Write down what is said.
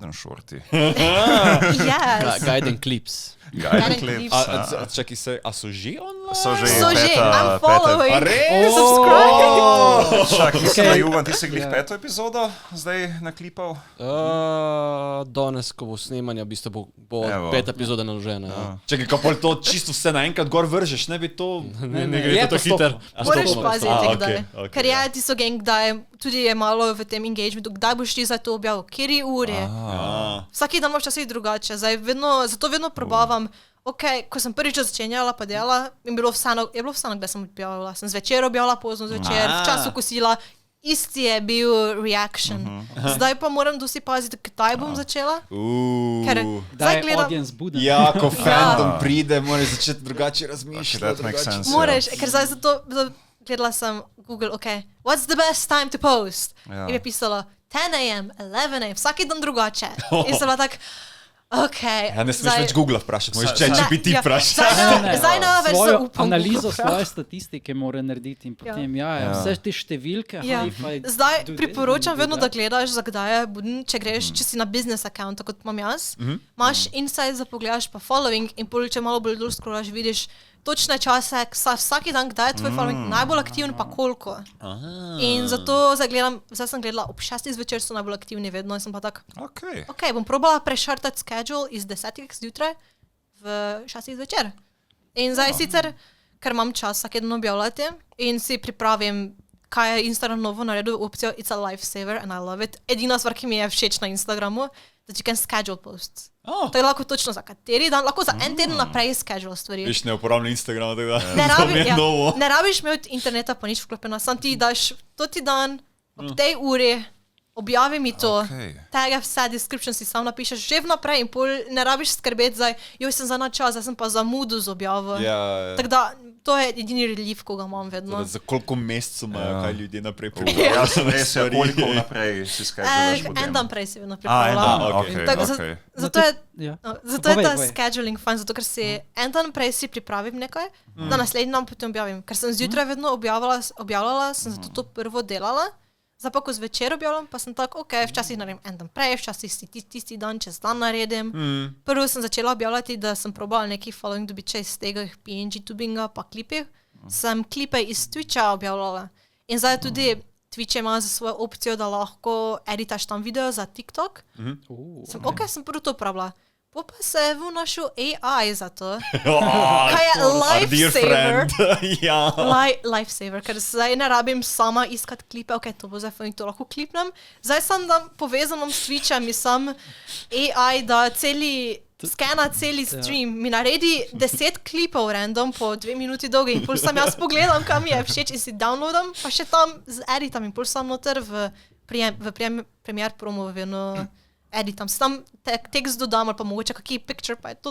Guiden Shorty. Yes. Guiden Clips. Guiden Clips. Čakaj se, a so že online? So že So že, I'm following. A res? Subscribe. Čak, mislim, da Juvan, ti si glih peto epizodo zdaj naklipal. Danes, ko bo snemanje, v bistvu bo Evo. 5 epizoda naložena. Ja. Čakaj, kako to čisto vse naenkrat gor vržeš, ne bi to... Ne gre to hiter. Moraš paziti, kdaj. okay, Ker ja, ti so gang, kdaj, tudi je malo v tem engagementu, kdaj boš ti za to objavil, kjeri uri. Vsaki dan imaš časih drugače, zato vedno probavam. Ok, ko sem prvič začenjala pa dela, je bilo vseeno, kdaj sem objavila. Sem zvečer objavila, pozno zvečer, v času kosila. Isti je bil reaction. Zdaj pa moram dosti paziti, kdaj bom začela. Ker Da zdaj je gledam. audience buden. Ja, ko fandom pride, moraš začeti drugače Okay, razmišljati. that makes sense. Moraš, ker zdaj zato gledala sem Google, ok, what's the best time to post? Ja. In je pisalo 10 a.m., 11 a.m., vsaki dan drugače. In sem bila tak, ok. Ja, ne smeš več Google vprašati, moraš ChatGPT Ja, vprašati. zdaj ne več Svojo zaupam analizo Googlu. svoje statistike mora narediti in potem, vse te številke, Ja. hi-fi, Zdaj do priporočam this, vedno, do da gledaš, za kdaj je buden, če greš, če si na business account, kot imam jaz, imaš insight za pogledaš pa following in pol, če malo bolj dol scrollaš, vidiš točne čase, vsaki dan, kdaj je tvoj following najbolj aktiven, pa koliko. In zato zdaj sem gledala ob 6 zvečer, so najbolj aktivni vedno in sem pa tak, Okay. ok, bom probala prešartati schedule iz 10 zjutraj v 6 zvečer. In zdaj sicer, ker imam čas vsak dan objavljati in si pripravim, kaj je Instagram novo naredil opcijo It's a lifesaver and I love it. Edina stvar, ki mi je všeč na Instagramu, that you can schedule posts. To je lahko točno za kateri dan, lahko za en teden naprej schedule stvari. Viš, ne uporabljam Instagrama, tako da Ne, ne rabiš imeti interneta pa nič vklopljeno, sam ti daš toti dan, ob tej uri, objavi mi to, Okay. tega vse, description si sam napišeš že vnaprej in pol ne rabiš skrbeti zdaj, joj sem za na čas, zdaj sem pa zamudil z objavo. Ja, Tako da, to je edini relief, ko ga imam vedno. za koliko mesecev imajo kaj ljudje naprej Ja, sem res, ja, koliko vnaprej si skajžulaš potem. En dan prej si vedno En pripravljam. dan, okej, okay, Tako, okay. Zato je Ja. zato je ta Povej. scheduling fajn, zato ker si en dan prej si pripravim nekaj, da naslednji dan potem objavim. Ker sem zjutraj vedno objavljala, sem zato to prvo delala, zdaj pa ko zvečer objavljam, pa sem tako, ok, včasih naredim en dan prej, včasih si tisti dan čez dan naredim. Prvo sem začela objavljati, da sem probala neki following dobiti iz tega PNG tubinga pa klipih. Sem klipe iz Twitcha objavljala. In zdaj tudi Twitch ima za svojo opcijo, da lahko editaš tam video za TikTok. Sem prvo to uporabljala. Pa se je vnašel AI za to. Kaj je lifesaver? Ja. Lifesaver, ker zdaj ne rabim sama iskati klipe, ok, to bo zdaj fajn, to lahko klipnem. Zdaj sem tam povezanom s Twitchem in sem AI, da skena celi stream, mi naredi 10 klipov random po 2 minuti dolgi in pol sam jaz pogledam, kam mi je všeč in si downloadam, pa še tam z editam in pol sam noter v Premiere Promo vedno editam. Tam tekst dodam ali pa mogoče kaký picture, pa je to